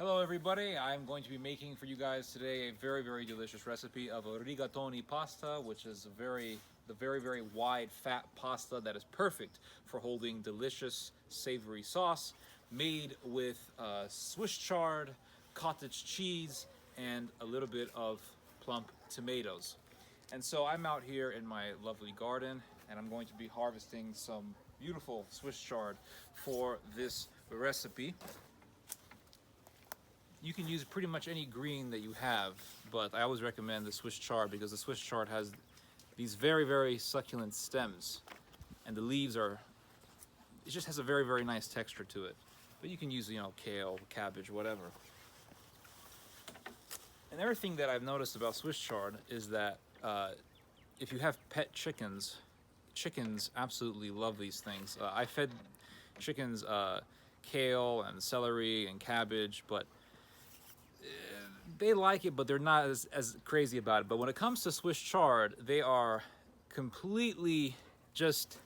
Hello everybody, I'm going to be making for you guys today a very delicious recipe of a rigatoni pasta, which is the very wide fat pasta that is perfect for holding delicious savory sauce made with Swiss chard, cottage cheese, and a little bit of plump tomatoes. And so I'm out here in my lovely garden and I'm going to be harvesting some beautiful Swiss chard for this recipe. You can use pretty much any green that you have, but I always recommend the Swiss chard because the Swiss chard has these very succulent stems, and the leaves are, it just has a very nice texture to it. But you can use, kale, cabbage, whatever. Another thing that I've noticed about Swiss chard is that if you have pet chickens, chickens absolutely love these things. I fed chickens kale and celery and cabbage, but they like it, but they're not as crazy about it. But when it comes to Swiss chard, they are completely just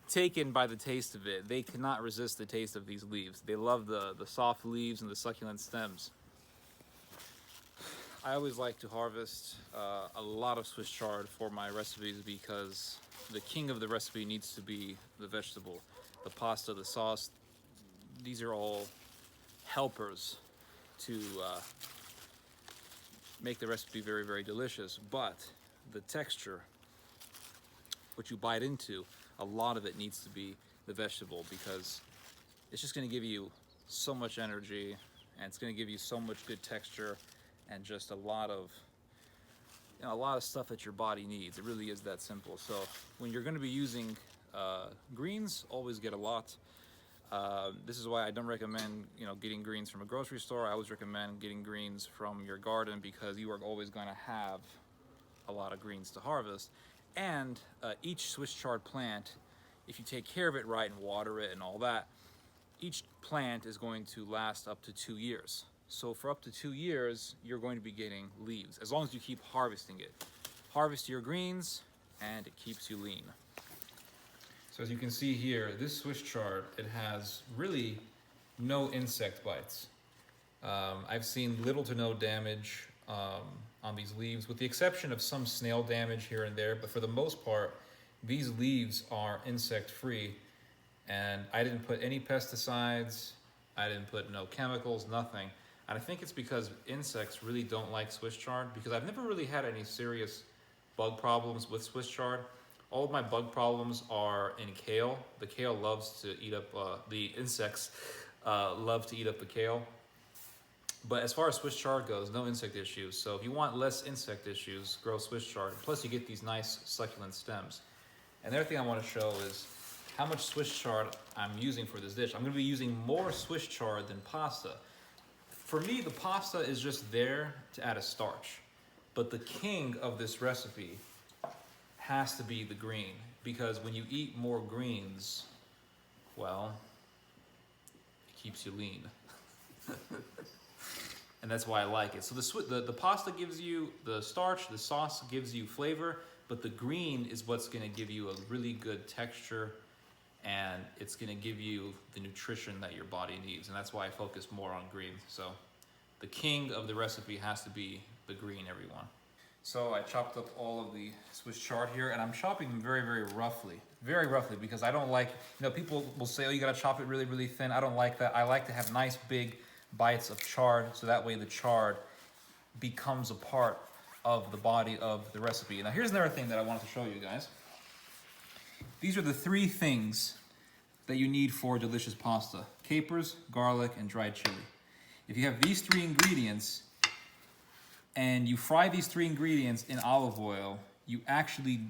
taken by the taste of it. They cannot resist the taste of these leaves. They love the soft leaves and the succulent stems. I always like to harvest a lot of Swiss chard for my recipes because the king of the recipe needs to be the vegetable. The pasta, the sauce, these are all helpers to make the recipe very delicious, but the texture, what you bite into, a lot of it needs to be the vegetable because it's just going to give you so much energy and it's going to give you so much good texture and just a lot of stuff that your body needs. It really is that simple. So when you're going to be using greens, always get a lot. This is why I don't recommend getting greens from a grocery store. I always recommend getting greens from your garden because you are always going to have a lot of greens to harvest. And each Swiss chard plant, if you take care of it right and water it and all that, each plant is going to last up to 2 years. So for up to 2 years, you're going to be getting leaves as long as you keep harvesting it. Harvest your greens and it keeps you lean. So as you can see here, this Swiss chard, it has really no insect bites. I've seen little to no damage on these leaves, with the exception of some snail damage here and there, but for the most part, these leaves are insect-free, and I didn't put any pesticides, I didn't put no chemicals, nothing. And I think it's because insects really don't like Swiss chard, because I've never really had any serious bug problems with Swiss chard. All of my bug problems are in kale. The kale loves to eat up, the insects love to eat up the kale. But as far as Swiss chard goes, no insect issues. So if you want less insect issues, grow Swiss chard. Plus you get these nice succulent stems. And the other thing I want to show is how much Swiss chard I'm using for this dish. I'm going to be using more Swiss chard than pasta. For me, the pasta is just there to add a starch. But the king of this recipe has to be the green, because when you eat more greens, well, it keeps you lean. And that's why I like it. So the pasta gives you the starch, the sauce gives you flavor, but the green is what's gonna give you a really good texture, and it's gonna give you the nutrition that your body needs. And that's why I focus more on green. So the king of the recipe has to be the green, everyone. So I chopped up all of the Swiss chard here, and I'm chopping them very roughly. Very roughly, because I don't like, people will say, oh, you gotta chop it really thin. I don't like that. I like to have nice big bites of chard, so that way the chard becomes a part of the body of the recipe. Now here's another thing that I wanted to show you guys. These are the 3 things that you need for delicious pasta: capers, garlic, and dried chili. If you have these 3 ingredients, and you fry these 3 ingredients in olive oil, you actually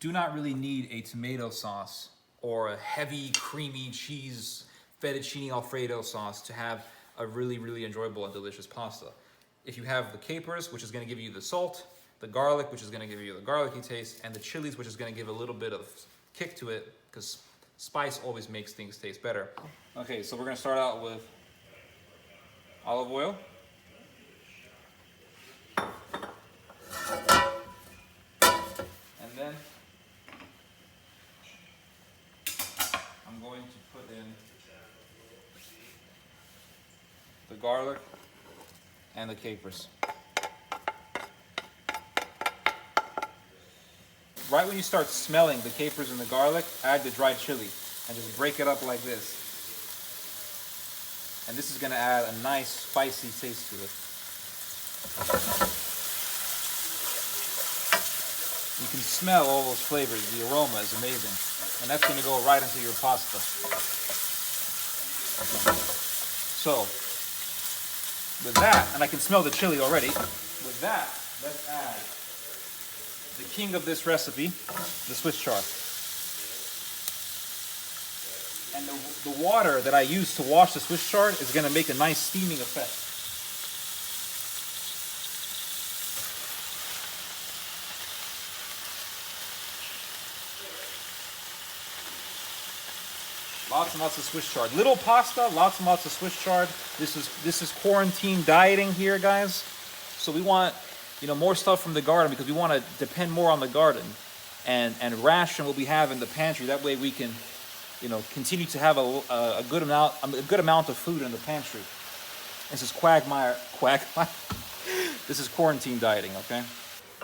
do not really need a tomato sauce or a heavy, creamy cheese, fettuccine alfredo sauce to have a really enjoyable and delicious pasta. If you have the capers, which is gonna give you the salt, the garlic, which is gonna give you the garlicky taste, and the chilies, which is gonna give a little bit of kick to it, because spice always makes things taste better. Okay, so we're gonna start out with olive oil. And then I'm going to put in garlic and the capers. Right when you start smelling the capers and the garlic, add the dried chili and just break it up like this. And this is going to add a nice spicy taste to it. You can smell all those flavors. The aroma is amazing. And that's going to go right into your pasta. So, with that, and I can smell the chili already. With that, let's add the king of this recipe, the Swiss chard. And the water that I use to wash the Swiss chard is going to make a nice steaming effect. Lots and lots of Swiss chard. Little pasta, lots and lots of Swiss chard. This is quarantine dieting here, guys. So we want, more stuff from the garden because we want to depend more on the garden and ration what we have in the pantry. That way we can, continue to have a good amount of food in the pantry. This is quagmire. This is quarantine dieting, okay?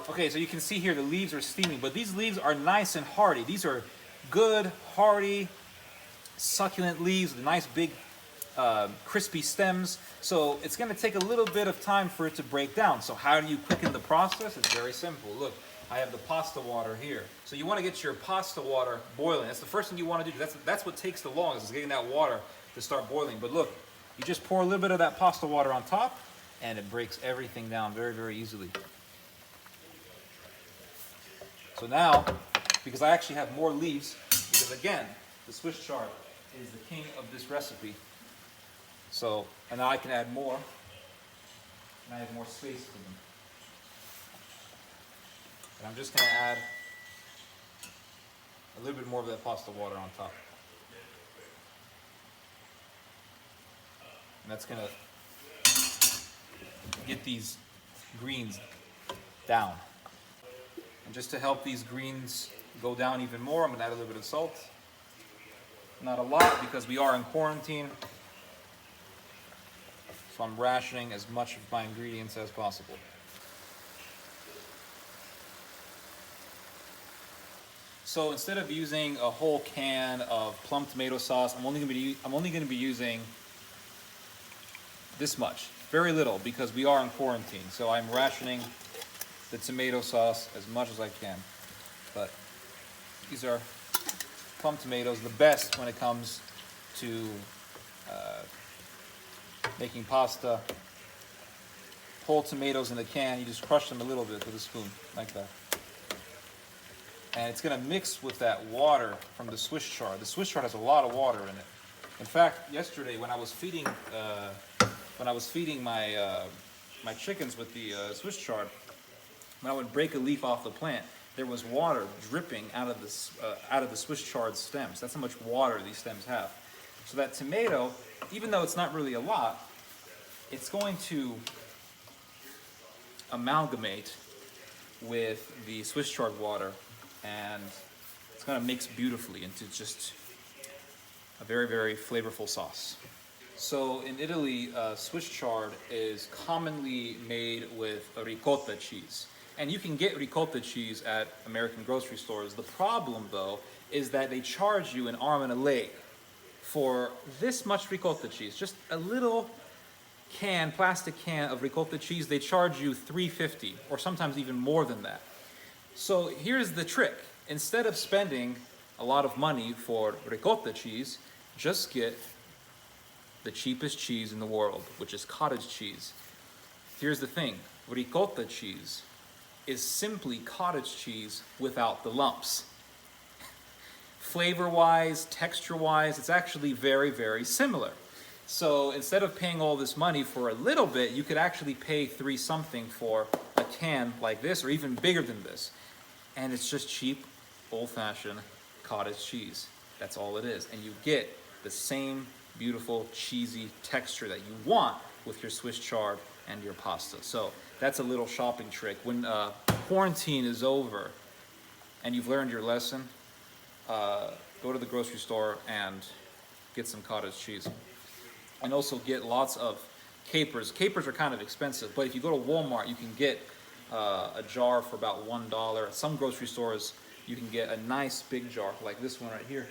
Okay, so you can see here the leaves are steaming, but these leaves are nice and hearty. These are good, hearty, succulent leaves with nice big crispy stems. So it's going to take a little bit of time for it to break down. So how do you quicken the process? It's very simple. Look, I have the pasta water here. So you want to get your pasta water boiling. That's the first thing you want to do. That's what takes the longest, is getting that water to start boiling. But look, you just pour a little bit of that pasta water on top and it breaks everything down very, very easily. So now, because I actually have more leaves, because again, the Swiss chard is the king of this recipe. So, and now I can add more, and I have more space for them. And I'm just going to add a little bit more of that pasta water on top. And that's going to get these greens down. And just to help these greens go down even more, I'm going to add a little bit of salt. Not a lot because we are in quarantine. So I'm rationing as much of my ingredients as possible. So instead of using a whole can of plum tomato sauce, I'm only going to be using this much, very little, because we are in quarantine. So I'm rationing the tomato sauce as much as I can. But these are plum tomatoes, the best when it comes to making pasta. Whole tomatoes in a can, you just crush them a little bit with a spoon, like that. And it's going to mix with that water from the Swiss chard. The Swiss chard has a lot of water in it. In fact, yesterday when I was feeding my chickens with the Swiss chard, when I would break a leaf off the plant, there was water dripping out of the Swiss chard stems. That's how much water these stems have. So that tomato, even though it's not really a lot, it's going to amalgamate with the Swiss chard water, and it's going to mix beautifully into just a very, very flavorful sauce. So in Italy, Swiss chard is commonly made with ricotta cheese. And you can get ricotta cheese at American grocery stores. The problem, though, is that they charge you an arm and a leg for this much ricotta cheese. Just a little can, plastic can of ricotta cheese, they charge you $3.50, or sometimes even more than that. So here's the trick. Instead of spending a lot of money for ricotta cheese, just get the cheapest cheese in the world, which is cottage cheese. Here's the thing. Ricotta cheese is simply cottage cheese without the lumps. Flavor-wise, texture-wise, it's actually very, very similar. So instead of paying all this money for a little bit, you could actually pay $3 something for a can like this, or even bigger than this. And it's just cheap, old-fashioned cottage cheese. That's all it is. And you get the same beautiful, cheesy texture that you want with your Swiss chard and your pasta. So that's a little shopping trick. When quarantine is over and you've learned your lesson, go to the grocery store and get some cottage cheese. And also get lots of capers. Capers are kind of expensive, but if you go to Walmart, you can get a jar for about $1. At some grocery stores, you can get a nice big jar like this one right here.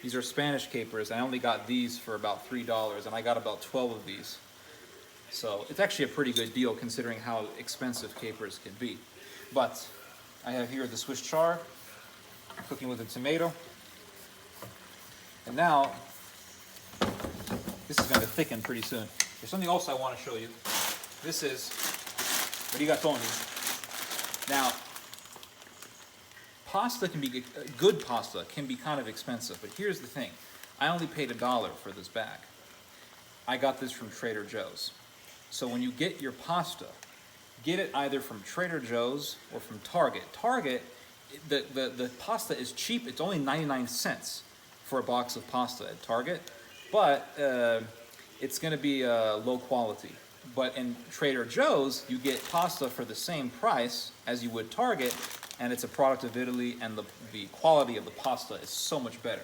These are Spanish capers. I only got these for about $3, and I got about 12 of these. So it's actually a pretty good deal considering how expensive capers can be. But I have here the Swiss chard, cooking with a tomato. And now, this is going to thicken pretty soon. There's something else I want to show you. This is rigatoni. Now, pasta can be, good pasta can be kind of expensive, but here's the thing. I only paid $1 for this bag. I got this from Trader Joe's. So when you get your pasta, get it either from Trader Joe's or from Target. Target, the pasta is cheap. It's only 99 cents for a box of pasta at Target, but it's going to be low quality. But in Trader Joe's, you get pasta for the same price as you would Target, and it's a product of Italy, and the quality of the pasta is so much better.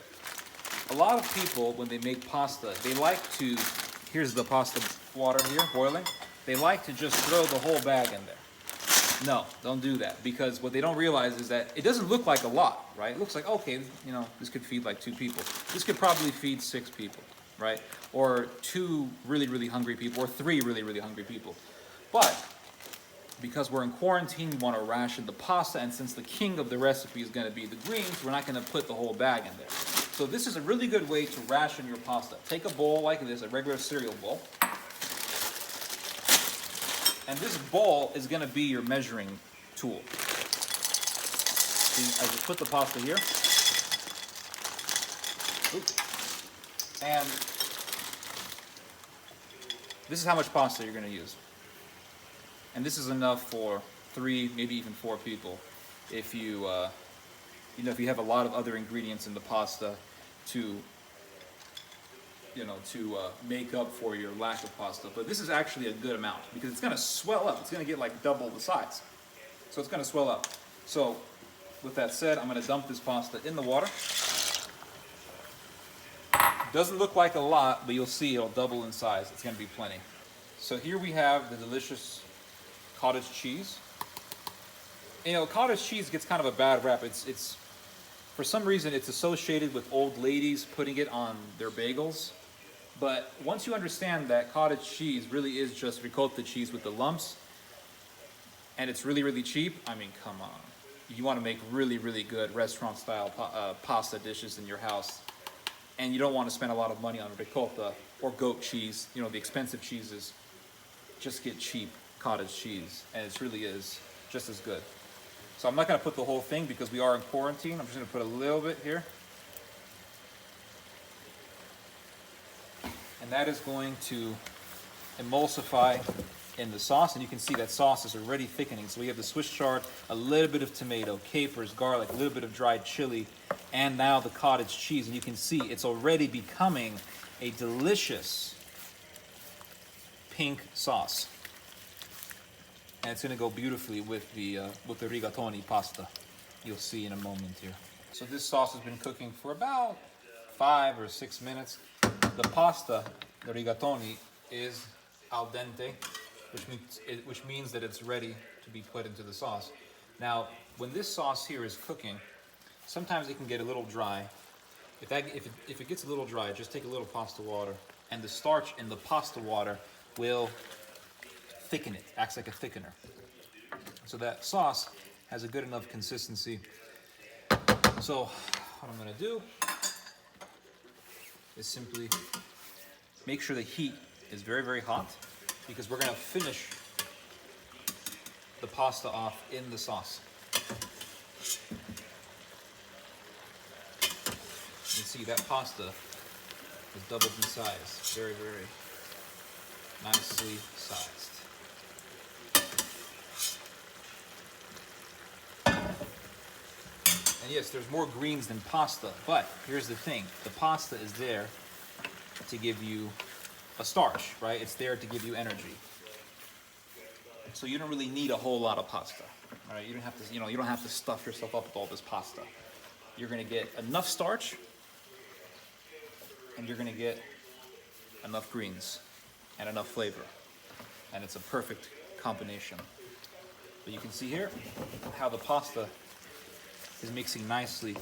A lot of people, when they make pasta, they like to, here's the pasta water here, boiling, they like to just throw the whole bag in there. No, don't do that, because what they don't realize is that it doesn't look like a lot, right? It looks like, okay, you know, this could feed like 2 people. This could probably feed 6 people, right? Or 2 really, really hungry people, or 3 really, really hungry people. But because we're in quarantine, we want to ration the pasta, and since the king of the recipe is going to be the greens, we're not going to put the whole bag in there. So this is a really good way to ration your pasta. Take a bowl like this, a regular cereal bowl. And this bowl is going to be your measuring tool. See, I just put the pasta here. Oops. And this is how much pasta you're going to use. And this is enough for 3, maybe even 4 people. If you, you know, if you have a lot of other ingredients in the pasta to, you know, to make up for your lack of pasta. But this is actually a good amount because it's going to swell up. It's going to get like double the size. So it's going to swell up. So with that said, I'm going to dump this pasta in the water. Doesn't look like a lot, but you'll see it'll double in size. It's going to be plenty. So here we have the delicious cottage cheese. You know, cottage cheese gets kind of a bad rap. It's for some reason it's associated with old ladies putting it on their bagels. But once you understand that cottage cheese really is just ricotta cheese with the lumps, and it's really, really cheap, I mean, come on. You want to make really, really good restaurant-style pasta dishes in your house, and you don't want to spend a lot of money on ricotta or goat cheese, you know, the expensive cheeses. Just get cheap cottage cheese, and it really is just as good. So I'm not going to put the whole thing because we are in quarantine. I'm just going to put a little bit here. And that is going to emulsify in the sauce, and you can see that sauce is already thickening. So we have the Swiss chard, a little bit of tomato, capers, garlic, a little bit of dried chili, and now the cottage cheese. And you can see it's already becoming a delicious pink sauce. And it's going to go beautifully with the rigatoni pasta. You'll see in a moment here. So this sauce has been cooking for about 5 or 6 minutes. The pasta, the rigatoni, is al dente, which means that it's ready to be put into the sauce. Now, when this sauce here is cooking, sometimes it can get a little dry. If it gets a little dry, just take a little pasta water, and the starch in the pasta water will thicken it, acts like a thickener. So that sauce has a good enough consistency. So what I'm going to do is simply make sure the heat is very, very hot, because we're going to finish the pasta off in the sauce. You can see that pasta has doubled in size. Very, very nicely sized. And yes, there's more greens than pasta, but here's the thing. The pasta is there to give you a starch, right? It's there to give you energy. So you don't really need a whole lot of pasta. All right, you don't have to, you don't have to stuff yourself up with all this pasta. You're going to get enough starch, and you're going to get enough greens. and enough flavor. And it's a perfect combination. But you can see here how the pasta is mixing nicely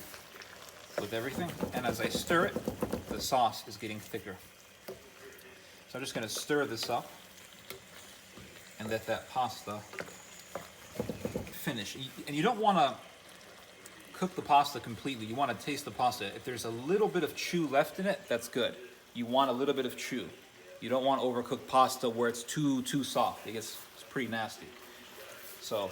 with everything. And as I stir it, the sauce is getting thicker. So I'm just going to stir this up and let that pasta finish. And you don't want to cook the pasta completely. You want to taste the pasta. If there's a little bit of chew left in it, that's good. You want a little bit of chew. You don't want overcooked pasta where it's too soft. It's pretty nasty. So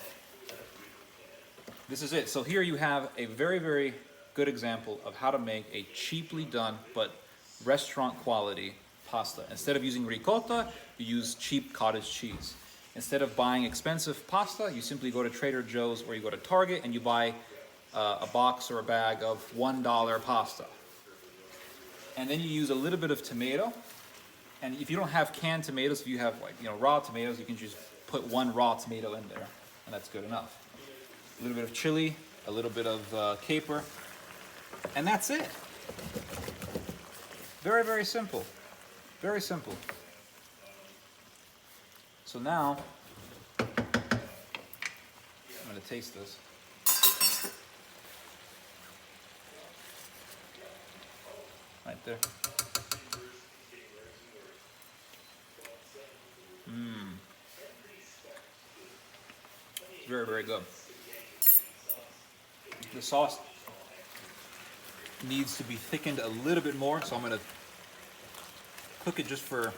this is it. So here you have a very, very good example of how to make a cheaply done but restaurant quality pasta. Instead of using ricotta, you use cheap cottage cheese. Instead of buying expensive pasta, you simply go to Trader Joe's or you go to Target and you buy a box or a bag of $1 pasta. And then you use a little bit of tomato. And if you don't have canned tomatoes, if you have raw tomatoes, you can just put one raw tomato in there, and that's good enough. A little bit of chili, a little bit of caper, and that's it. Very, very simple. Very simple. So now, I'm going to taste this. Right there. It's very, very good. The sauce needs to be thickened a little bit more, so I'm going to cook it just for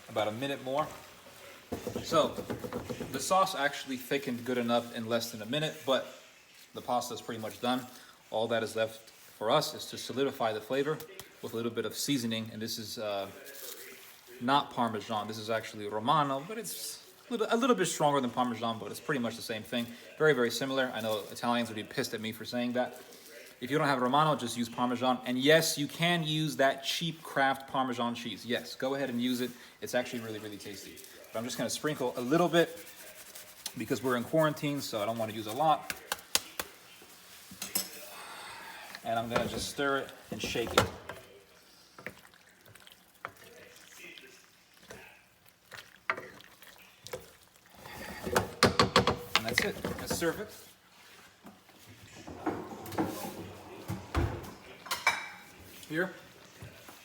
about a minute more. So the sauce actually thickened good enough in less than a minute, but the pasta is pretty much done. All that is left for us is to solidify the flavor with a little bit of seasoning, and this is not Parmesan. This is actually Romano, but it's a little bit stronger than Parmesan, but it's pretty much the same thing. Very, very similar. I know Italians would be pissed at me for saying that. If you don't have Romano, just use Parmesan. And yes, you can use that cheap Kraft Parmesan cheese. Yes, go ahead and use it. It's actually really, really tasty. But I'm just going to sprinkle a little bit because we're in quarantine, so I don't want to use a lot. And I'm going to just stir it and shake it. And that's it. Let's serve it. Here,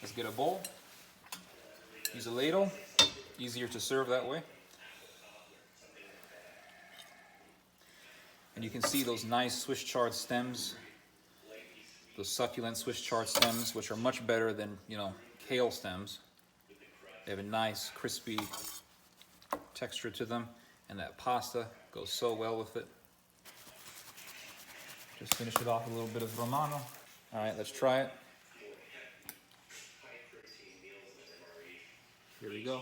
let's get a bowl. Use a ladle. Easier to serve that way. And you can see those nice Swiss chard stems. Those succulent Swiss chard stems, which are much better than, kale stems. They have a nice, crispy texture to them. And that pasta goes so well with it. Just finish it off with a little bit of Romano. All right, let's try it. Here we go.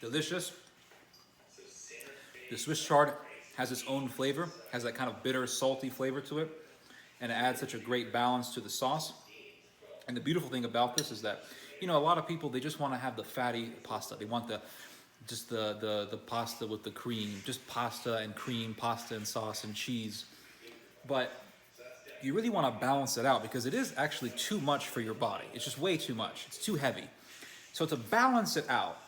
Delicious. The Swiss chard has its own flavor, has that kind of bitter, salty flavor to it, and it adds such a great balance to the sauce. And the beautiful thing about this is that, a lot of people, they just want to have the fatty pasta. They want the pasta with the cream, just pasta and cream, pasta and sauce and cheese. But you really want to balance it out because it is actually too much for your body. It's just way too much. It's too heavy. So to balance it out,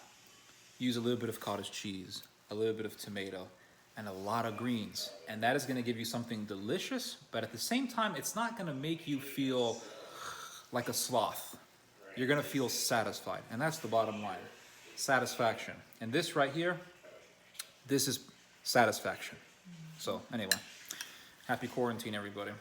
use a little bit of cottage cheese, a little bit of tomato, and a lot of greens. And that is going to give you something delicious, but at the same time, it's not going to make you feel like a sloth. You're going to feel satisfied. And that's the bottom line. Satisfaction. And this right here, this is satisfaction. So anyway, happy quarantine, everybody.